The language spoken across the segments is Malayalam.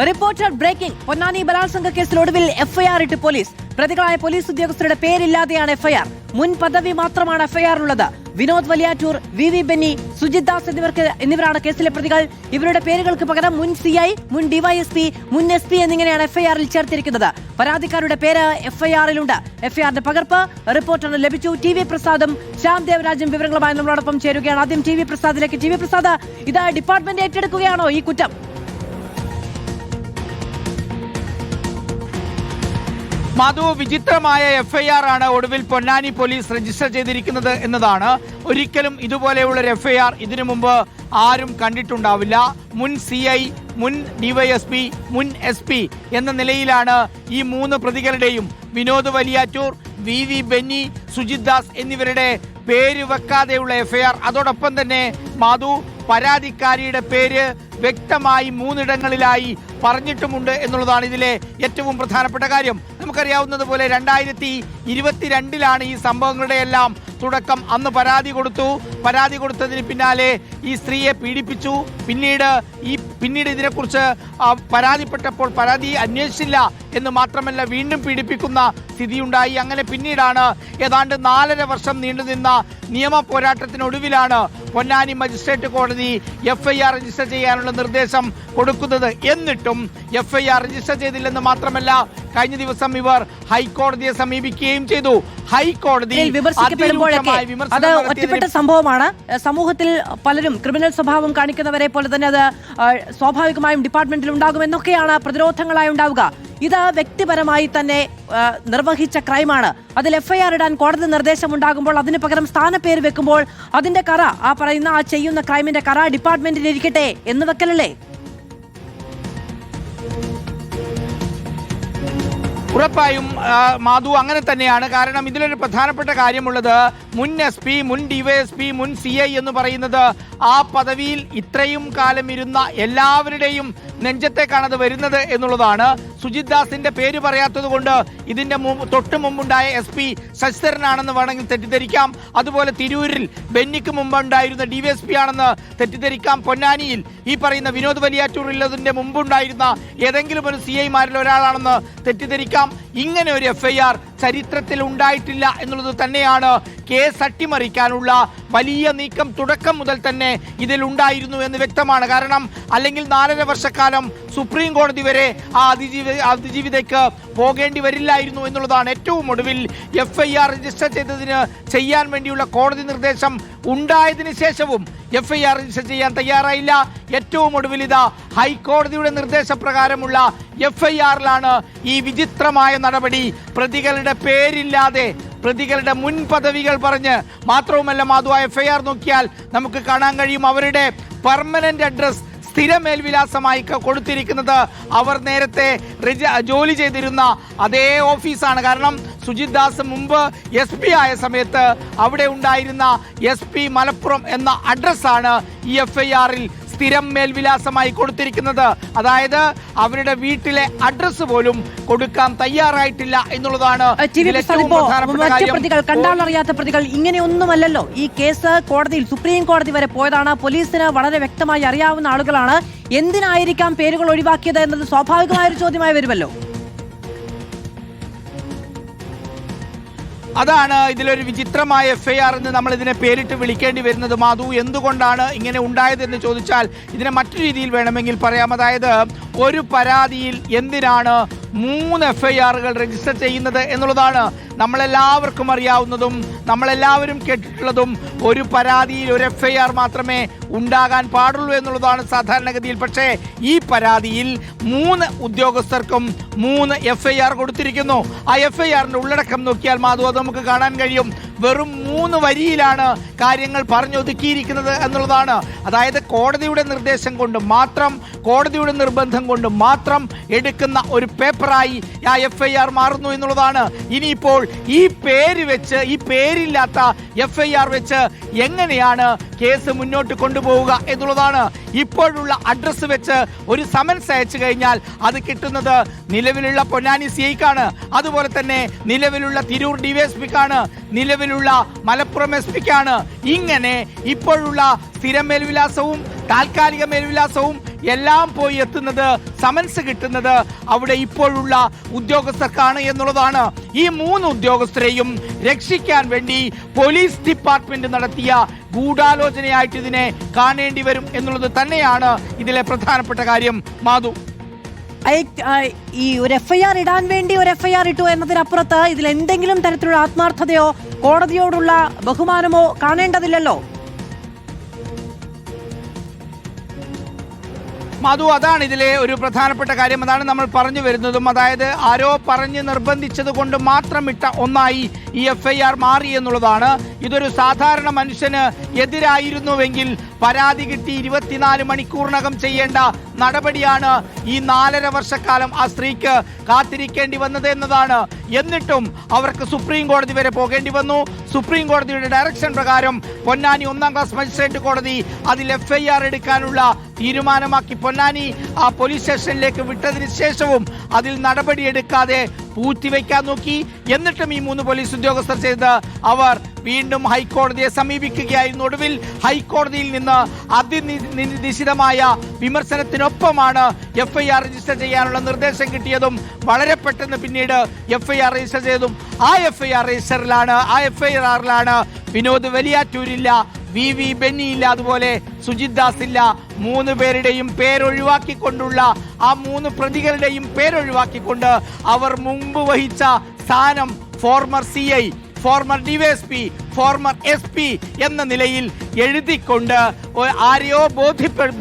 Reporter breaking. പൊന്നാനി ബലാത്സംഗ കേസിൽ ഒടുവിൽ എഫ്ഐആർ ഇട്ട് പോലീസ്. പ്രതികളായ പോലീസ് ഉദ്യോഗസ്ഥരുടെ പേരില്ലാതെയാണ് എഫ്ഐആർ. മുൻ പദവി മാത്രമാണ് എഫ്ഐആറിലുള്ളത്. വിനോദ് വലിയാറ്റൂർ, വി ബെന്നി, സുജിത് ദാസ് എന്നിവരാണ് കേസിലെ പ്രതികൾ. ഇവരുടെ പേരുകൾക്ക് പകരം മുൻ സിഐ, മുൻ ഡിവൈഎസ്പി, മുൻ എസ്പി എന്നിങ്ങനെയാണ് എഫ്ഐആറിൽ ചേർത്തിരിക്കുന്നത്. പരാതിക്കാരുടെ പേര് എഫ്ഐആറിലുണ്ട്. എഫ്ഐആറിന്റെ പകർപ്പ് റിപ്പോർട്ടറിന് ലഭിച്ചു. ടി വി പ്രസാദും ശ്യാം ദേവരാജും വിവരങ്ങളുമായി നമ്മളോടൊപ്പം ചേരുകയാണ്. ആദ്യം ടി വി പ്രസാദിലേക്ക്. ടി വി പ്രസാദ്, ഇത് ഡിപ്പാർട്ട്മെന്റ് ഏറ്റെടുക്കുകയാണോ ഈ കുറ്റം? മധു, വിചിത്രമായ എഫ്ഐആർ ആണ് ഒടുവിൽ പൊന്നാനി പോലീസ് രജിസ്റ്റർ ചെയ്തിരിക്കുന്നത് എന്നതാണ്. ഒരിക്കലും ഇതുപോലെയുള്ളൊരു എഫ്ഐആർ ഇതിനു മുമ്പ് ആരും കണ്ടിട്ടുണ്ടാവില്ല. മുൻ സിഐ, മുൻ ഡിവൈഎസ്പി, മുൻ എസ്പി എന്ന നിലയിലാണ് ഈ മൂന്ന് പ്രതികളുടെയും വിനോദ് വലിയാറ്റൂർ, വി ബെന്നി, സുജിത് ദാസ് എന്നിവരുടെ പേര് വെക്കാതെയുള്ള എഫ്ഐആർ. അതോടൊപ്പം തന്നെ മധു, പരാതിക്കാരിയുടെ പേര് വ്യക്തമായി മൂന്നിടങ്ങളിലായി പറഞ്ഞിട്ടുമുണ്ട് എന്നുള്ളതാണ് ഇതിലെ ഏറ്റവും പ്രധാനപ്പെട്ട കാര്യം. നമുക്കറിയാവുന്നതുപോലെ 2022 ഈ സംഭവങ്ങളുടെ എല്ലാം തുടക്കം. അന്ന് പരാതി കൊടുത്തതിന് പിന്നാലെ ഈ സ്ത്രീയെ പീഡിപ്പിച്ചു. പിന്നീട് ഇതിനെക്കുറിച്ച് പരാതിപ്പെട്ടപ്പോൾ പരാതി അന്വേഷിച്ചില്ല എന്ന് മാത്രമല്ല വീണ്ടും പീഡിപ്പിക്കുന്ന സ്ഥിതിയുണ്ടായി. അങ്ങനെ പിന്നീടാണ് ഏതാണ്ട് 4.5 വർഷം നീണ്ടുനിന്ന നിയമ പോരാട്ടത്തിനൊടുവിലാണ് പൊന്നാനി മജിസ്ട്രേറ്റ് കോടതി എഫ്ഐആർ രജിസ്റ്റർ ചെയ്യാനുള്ള നിർദ്ദേശം കൊടുക്കുന്നത്. എന്നിട്ടും എഫ്ഐആർ രജിസ്റ്റർ ചെയ്തില്ലെന്ന് മാത്രമല്ല, കഴിഞ്ഞ ദിവസം ഇവർ ഹൈക്കോടതിയെ സമീപിക്കുകയും ചെയ്തു. ഹൈക്കോടതി അത് ഒറ്റപ്പെട്ട സംഭവമാണ്. സമൂഹത്തിൽ പലരും ക്രിമിനൽ സ്വഭാവം കാണിക്കുന്നവരെ പോലെ തന്നെ അത് സ്വാഭാവികമായും ഡിപ്പാർട്ട്മെന്റിൽ ഉണ്ടാകുമെന്നൊക്കെയാണ് പ്രതിരോധങ്ങളായി ഉണ്ടാവുക. ഇത് വ്യക്തിപരമായി തന്നെ നിർവഹിച്ച ക്രൈമാണ്. അതിൽ എഫ്ഐആർ ഇടാൻ കോടതി നിർദ്ദേശം ഉണ്ടാകുമ്പോൾ അതിന് പകരം സ്ഥാനപ്പേര് വെക്കുമ്പോൾ അതിന്റെ കറ, ആ ചെയ്യുന്ന ക്രൈമിന്റെ കറ ഡിപ്പാർട്ട്മെന്റിൽ ഇരിക്കട്ടെ എന്ന് വെക്കലല്ലേ? ഉറപ്പായും മാധു, അങ്ങനെ തന്നെയാണ്. കാരണം ഇതിലൊരു പ്രധാനപ്പെട്ട കാര്യമുള്ളത്, മുൻ എസ്പി, മുൻ ഡിവൈഎസ്പി, മുൻ സിഐ എന്ന് പറയുന്നത് ആ പദവിയിൽ ഇത്രയും കാലം ഇരുന്ന എല്ലാവരുടെയും നെഞ്ചത്തേക്കാണത് വരുന്നത് എന്നുള്ളതാണ്. സുജിത് ദാസിന്റെ പേര് പറയാത്തത് കൊണ്ട് ഇതിന്റെ തൊട്ട് മുമ്പുണ്ടായ എസ്പി ശശിധരനാണെന്ന് വേണമെങ്കിൽ തെറ്റിദ്ധരിക്കാം. അതുപോലെ തിരൂരിൽ ബെന്നിക്ക് മുമ്പുണ്ടായിരുന്ന ഡിവൈഎസ്പി ആണെന്ന് തെറ്റിദ്ധരിക്കാം. പൊന്നാനിയിൽ ഈ പറയുന്ന വിനോദ് വലിയാറ്റൂരിലതിന്റെ മുമ്പുണ്ടായിരുന്ന ഏതെങ്കിലും ഒരു സിഐമാരിൽ ഒരാളാണെന്ന് തെറ്റിദ്ധരിക്കാം. ഇങ്ങനെ ഒരു എഫ്ഐആർ ചരിത്രത്തിൽ ഉണ്ടായിട്ടില്ല എന്നുള്ളത് തന്നെയാണ് കേസ് അട്ടിമറിക്കാനുള്ള വലിയ നീക്കം തുടക്കം മുതൽ തന്നെ ഇതിലുണ്ടായിരുന്നു എന്ന് വ്യക്തമാണ്. കാരണം അല്ലെങ്കിൽ 4.5 വർഷക്കാലം സുപ്രീം കോടതി വരെ ആ അതിജീവിതയ്ക്ക് പോകേണ്ടി വരില്ലായിരുന്നു എന്നുള്ളതാണ്. ഏറ്റവും ഒടുവിൽ എഫ്ഐആർ രജിസ്റ്റർ ചെയ്യാൻ വേണ്ടിയുള്ള കോടതി നിർദ്ദേശം ഉണ്ടായതിനു ശേഷവും എഫ്ഐആർ രജിസ്റ്റർ ചെയ്യാൻ തയ്യാറായില്ല. ഏറ്റവും ഒടുവിൽ ഇതാ ഹൈക്കോടതിയുടെ നിർദ്ദേശപ്രകാരമുള്ള എഫ്ഐആറിലാണ് ഈ വിചിത്രമായ നടപടി. പ്രതികളുടെ പേരില്ലാതെ പ്രതികളുടെ മുൻ പദവികൾ പറഞ്ഞ് മാത്രവുമല്ല മാധു, എഫ്ഐആർ നോക്കിയാൽ നമുക്ക് കാണാൻ കഴിയും അവരുടെ പെർമനന്റ് അഡ്രസ്, സ്ഥിര മേൽവിലാസമായി കൊടുത്തിരിക്കുന്നത് അവർ നേരത്തെ ജോലി ചെയ്തിരുന്ന അതേ ഓഫീസാണ്. കാരണം സുജിത് ദാസ് മുമ്പ് SP ആയ സമയത്ത് അവിടെ ഉണ്ടായിരുന്ന SP മലപ്പുറം എന്ന അഡ്രസ്സാണ് ഈ എഫ്ഐആറിൽ സ്ഥിരം മേൽവിലാസമായി കൊടുത്തിരിക്കുന്നത്. അതായത് അവരുടെ വീട്ടിലെ അഡ്രസ് പോലും കൊടുക്കാൻ തയ്യാറായിട്ടില്ല എന്നുള്ളതാണ്. കണ്ടാലറിയാത്ത പ്രതികൾ ഇങ്ങനെയൊന്നുമല്ലല്ലോ. ഈ കേസ് കോടതിയിൽ, സുപ്രീം കോടതി വരെ പോയതാണ്. പോലീസിന് വളരെ വ്യക്തമായി അറിയാവുന്ന ആളുകളാണ്. എന്തിനായിരിക്കാം പേരുകൾ ഒഴിവാക്കിയത് എന്നത് സ്വാഭാവികമായ ഒരു ചോദ്യമായി വരുമല്ലോ. അതാണ് ഇതിലൊരു വിചിത്രമായ എഫ്ഐആർ എന്ന് നമ്മൾ ഇതിനെ പേരിട്ട് വിളിക്കേണ്ടി വരുന്നത്. മാധു, എന്തുകൊണ്ടാണ് ഇങ്ങനെ ഉണ്ടായതെന്ന് ചോദിച്ചാൽ ഇതിനെ മറ്റു രീതിയിൽ വേണമെങ്കിൽ പറയാം. അതായത് ഒരു പരാതിയിൽ എന്തിനാണ് 3 എഫ്ഐആറുകൾ രജിസ്റ്റർ ചെയ്യുന്നത് എന്നുള്ളതാണ് നമ്മളെല്ലാവർക്കും അറിയാവുന്നതും നമ്മളെല്ലാവരും കേട്ടിട്ടുള്ളതും. ഒരു പരാതിയിൽ ഒരു എഫ്ഐആർ മാത്രമേ ഉണ്ടാകാൻ പാടുള്ളൂ എന്നുള്ളതാണ് സാധാരണഗതിയിൽ. പക്ഷേ ഈ പരാതിയിൽ 3 ഉദ്യോഗസ്ഥർക്കും 3 എഫ്ഐആർ കൊടുത്തിരിക്കുന്നു. ആ എഫ്ഐആറിന്റെ ഉള്ളടക്കം നോക്കിയാൽ മാധു, അത് നമുക്ക് കാണാൻ കഴിയും. വെറും 3 വരിയിലാണ് കാര്യങ്ങൾ പറഞ്ഞൊതുക്കിയിരിക്കുന്നത് എന്നുള്ളതാണ്. അതായത് കോടതിയുടെ നിർദ്ദേശം കൊണ്ട് മാത്രം, കോടതിയുടെ നിർബന്ധം കൊണ്ട് മാത്രം എടുക്കുന്ന ഒരു പേപ്പറായി ആ എഫ്ഐആർ മാറുന്നു എന്നുള്ളതാണ്. ഇനിയിപ്പോൾ ഈ പേര് വെച്ച്, ഈ പേരില്ലാത്ത എഫ്ഐആർ വെച്ച് എങ്ങനെയാണ് കേസ് മുന്നോട്ട് കൊണ്ടുപോവുക എന്നുള്ളതാണ്. ഇപ്പോഴുള്ള അഡ്രസ്സ് വെച്ച് ഒരു സമൻസ് അയച്ചു കഴിഞ്ഞാൽ അത് കിട്ടുന്നത് നിലവിലുള്ള പൊന്നാനി സിഐക്കാണ്, അതുപോലെ തന്നെ നിലവിലുള്ള തിരൂർ ഡിവൈഎസ്പിക്കാണ്, നിലവിലുള്ള മലപ്പുറം എസ്പിക്കാണ്. ഇങ്ങനെ ഇപ്പോഴുള്ള സ്ഥിര മേൽവിലാസവും താൽക്കാലിക മേൽവിലാസവും എല്ലാം പോയി എത്തുന്നത്, സമൻസ് കിട്ടുന്നത് അവിടെ ഇപ്പോഴുള്ള ഉദ്യോഗസ്ഥർക്കാണ് എന്നുള്ളതാണ്. ഈ 3 ഉദ്യോഗസ്ഥരെയും രക്ഷിക്കാൻ വേണ്ടി പോലീസ് ഡിപ്പാർട്ട്മെന്റ് നടത്തിയ ഗൂഢാലോചനയായിട്ട് ഇതിനെ കാണേണ്ടി വരും എന്നുള്ളത് തന്നെയാണ് ഇതിലെ പ്രധാനപ്പെട്ട കാര്യം. മാധു, ഈ ഒരു എഫ്ഐആർ ഇടാൻ വേണ്ടി ഒരു എഫ്ഐആർ ഇട്ടു എന്നതിനപ്പുറത്ത് ഇതിൽ എന്തെങ്കിലും തരത്തിലുള്ള ആത്മാർത്ഥതയോ കോടതിയോടുള്ള ബഹുമാനമോ കാണേണ്ടതില്ലല്ലോ. മധു, അതാണ് ഇതിലെ ഒരു പ്രധാനപ്പെട്ട കാര്യം. അതാണ് നമ്മൾ പറഞ്ഞു വരുന്നതും. അതായത് ആരോ പറഞ്ഞ് നിർബന്ധിച്ചത് കൊണ്ട് മാത്രം ഇട്ട ഒന്നായി ഈ എഫ്ഐആർ മാറി എന്നുള്ളതാണ്. ഇതൊരു സാധാരണ മനുഷ്യന് എതിരായിരുന്നുവെങ്കിൽ പരാതി കിട്ടി 24 മണിക്കൂറിനകം ചെയ്യേണ്ട നടപടിയാണ് ഈ 4.5 വർഷക്കാലം ആ സ്ത്രീക്ക് കാത്തിരിക്കേണ്ടി വന്നത് എന്നതാണ്. എന്നിട്ടും അവർക്ക് സുപ്രീം കോടതി വരെ പോകേണ്ടി വന്നു. സുപ്രീം കോടതിയുടെ ഡയറക്ഷൻ പ്രകാരം പൊന്നാനി 1ാം ക്ലാസ് മജിസ്ട്രേറ്റ് കോടതി അതിൽ എഫ്ഐആർ എടുക്കാനുള്ള തീരുമാനമാക്കി. പൊന്നാനി ആ പോലീസ് സ്റ്റേഷനിലേക്ക് വിട്ടതിന് ശേഷവും അതിൽ നടപടിയെടുക്കാതെ പൂഴ്ത്തിവെക്കാൻ നോക്കി. എന്നിട്ടും ഈ 3 പോലീസ് ഉദ്യോഗസ്ഥർ ചെയ്ത് അവർ വീണ്ടും ഹൈക്കോടതിയെ സമീപിക്കുകയായിരുന്നു. ഒടുവിൽ ഹൈക്കോടതിയിൽ നിന്ന് അതിനിശ്ചിതമായ വിമർശനത്തിനൊപ്പമാണ് എഫ്ഐആർ രജിസ്റ്റർ ചെയ്യാനുള്ള നിർദ്ദേശം കിട്ടിയതും വളരെ പെട്ടെന്ന് പിന്നീട് എഫ്ഐആർ രജിസ്റ്റർ ചെയ്തതും. ആ എഫ്ഐആറിലാണ് വിനോദ് വലിയാറ്റൂരില്ല, VV ബെന്നി ഇല്ല, അതുപോലെ സുജിത് ദാസ് ഇല്ല. 3 പേരുടെയും പേരൊഴിവാക്കിക്കൊണ്ടുള്ള ആ 3 പ്രതികളുടെയും പേരൊഴിവാക്കിക്കൊണ്ട് അവർ മുമ്പ് വഹിച്ച സ്ഥാനം former CI, former DYSP, former SP എന്ന നിലയിൽ എഴുതിക്കൊണ്ട് ആരെയോ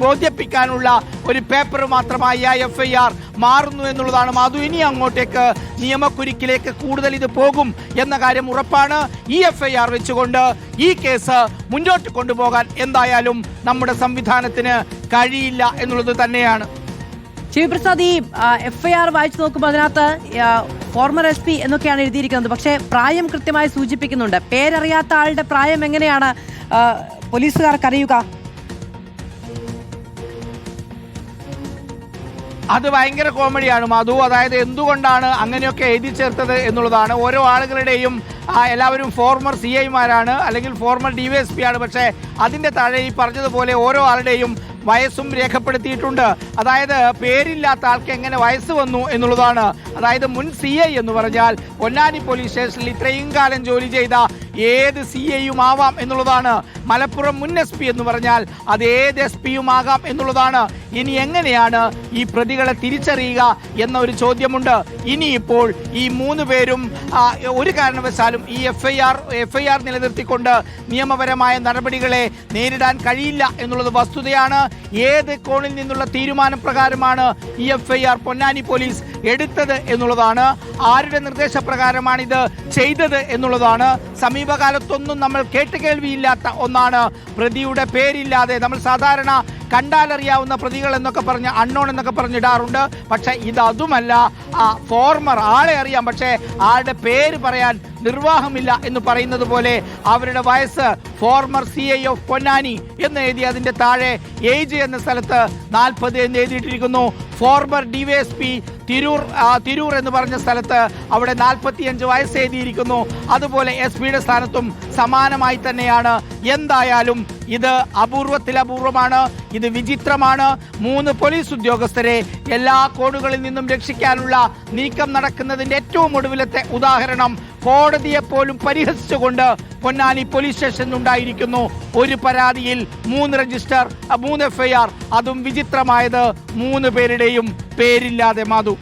ബോധ്യപ്പിക്കാനുള്ള ഒരു പേപ്പർ മാത്രമായി ആ എഫ്ഐആർ മാറുന്നു എന്നുള്ളതാണ്. മാധു, ഇനി അങ്ങോട്ടേക്ക് നിയമക്കുരുക്കിലേക്ക് കൂടുതൽ ഇത് പോകും എന്ന കാര്യം ഉറപ്പാണ്. ഈ എഫ്ഐആർ വെച്ചുകൊണ്ട് ഈ കേസ് മുന്നോട്ട് കൊണ്ടുപോകാൻ എന്തായാലും നമ്മുടെ സംവിധാനത്തിന് കഴിയില്ല എന്നുള്ളത് തന്നെയാണ്. ശിവപ്രസാദ്, ഈ എഫ്ഐആർ വായിച്ചു നോക്കുമ്പോൾ അതിനകത്ത് ഫോർമർ SP എന്നൊക്കെയാണ് എഴുതിയിരിക്കുന്നത്. പക്ഷേ പ്രായം കൃത്യമായി സൂചിപ്പിക്കുന്നുണ്ട്. പേരറിയാത്ത ആളുടെ പ്രായം എങ്ങനെയാണ് പോലീസുകാർക്ക് അറിയുക? അത് ഭയങ്കര കോമഡിയാണ് മാധു. അതായത് എന്തുകൊണ്ടാണ് അങ്ങനെയൊക്കെ എഴുതി ചേർത്തത് എന്നുള്ളതാണ്. ഓരോ ആളുകളുടെയും എല്ലാവരും ഫോർമർ CIമാരാണ് അല്ലെങ്കിൽ ഫോർമർ DYSP ആണ്. പക്ഷേ അതിൻ്റെ താഴെ ഈ പറഞ്ഞതുപോലെ ഓരോ ആളുടെയും വയസ്സും രേഖപ്പെടുത്തിയിട്ടുണ്ട്. അതായത് പേരില്ലാത്ത ആൾക്ക് എങ്ങനെ വയസ്സ് വന്നു എന്നുള്ളതാണ്. അതായത് മുൻ CI എന്ന് പറഞ്ഞാൽ പൊന്നാനി പോലീസ് സ്റ്റേഷനിൽ ഇത്രയും കാലം ജോലി ചെയ്ത ഏത് CIയും ആവാം എന്നുള്ളതാണ്. മലപ്പുറം മുൻ SP എന്ന് പറഞ്ഞാൽ അത് ഏത് SP-യും ആകാം എന്നുള്ളതാണ്. ഇനി എങ്ങനെയാണ് ഈ പ്രതികളെ തിരിച്ചറിയുക എന്ന ഒരു ചോദ്യമുണ്ട്. ഇനിയിപ്പോൾ ഈ 3 പേരും ഒരു കാരണവശാലും ഈ എഫ്ഐആർ നിലനിർത്തിക്കൊണ്ട് നിയമപരമായ നടപടികളെ നേരിടാൻ കഴിയില്ല എന്നുള്ളത് വസ്തുതയാണ്. ഏത് കോണിൽ നിന്നുള്ള തീരുമാനപ്രകാരമാണ് ഈ എഫ്ഐആർ പൊന്നാനി പോലീസ് എടുത്തത് എന്നുള്ളതാണ്. ആരുടെ നിർദ്ദേശപ്രകാരമാണ് ഇത് ചെയ്തത് എന്നുള്ളതാണ്. സമീപകാലത്തൊന്നും നമ്മൾ കേട്ടുകേൾവിയില്ലാത്ത ഒന്നാണ്. പ്രതിയുടെ പേരില്ലാതെ നമ്മൾ സാധാരണ കണ്ടാലറിയാവുന്ന പ്രതികൾ എന്നൊക്കെ പറഞ്ഞ് അൺനോൺ എന്നൊക്കെ പറഞ്ഞിടാറുണ്ട്. പക്ഷെ ഇത് അതുമല്ല. ഫോർമർ ആളെ അറിയാം, പക്ഷേ ആളുടെ പേര് പറയാൻ നിർവാഹമില്ല എന്ന് പറയുന്നത് പോലെ അവരുടെ വയസ്സ് ഫോർമർ CI ഓഫ് പൊന്നാനി എന്ന് എഴുതി അതിൻ്റെ താഴെ ഏജ് എന്ന സ്ഥലത്ത് 40 എന്ന് എഴുതിയിട്ടിരിക്കുന്നു. ഫോർമർ DYSP തിരൂർ എന്ന് പറഞ്ഞ സ്ഥലത്ത് അവിടെ 45 വയസ്സ് എഴുതിയിരിക്കുന്നു. അതുപോലെ SP-യുടെ സ്ഥാനത്തും സമാനമായി തന്നെയാണ്. എന്തായാലും ഇത് അപൂർവമാണ്, ഇത് വിചിത്രമാണ്. 3 പോലീസ് ഉദ്യോഗസ്ഥരെ എല്ലാ കോണുകളിൽ നിന്നും രക്ഷിക്കാനുള്ള നീക്കം നടക്കുന്നതിൻ്റെ ഏറ്റവും ഒടുവിലത്തെ ഉദാഹരണം കോടതിയെ പോലും പരിഹസിച്ചുകൊണ്ട് പൊന്നാനി പോലീസ് സ്റ്റേഷനിൽ ഉണ്ടായിരിക്കുന്നു. ഒരു പരാതിയിൽ 3 രജിസ്റ്റർ, 3 എഫ്ഐആർ, അതും വിചിത്രമായത് 3 പേരുടെയും പേരില്ലാതെ. മാധു.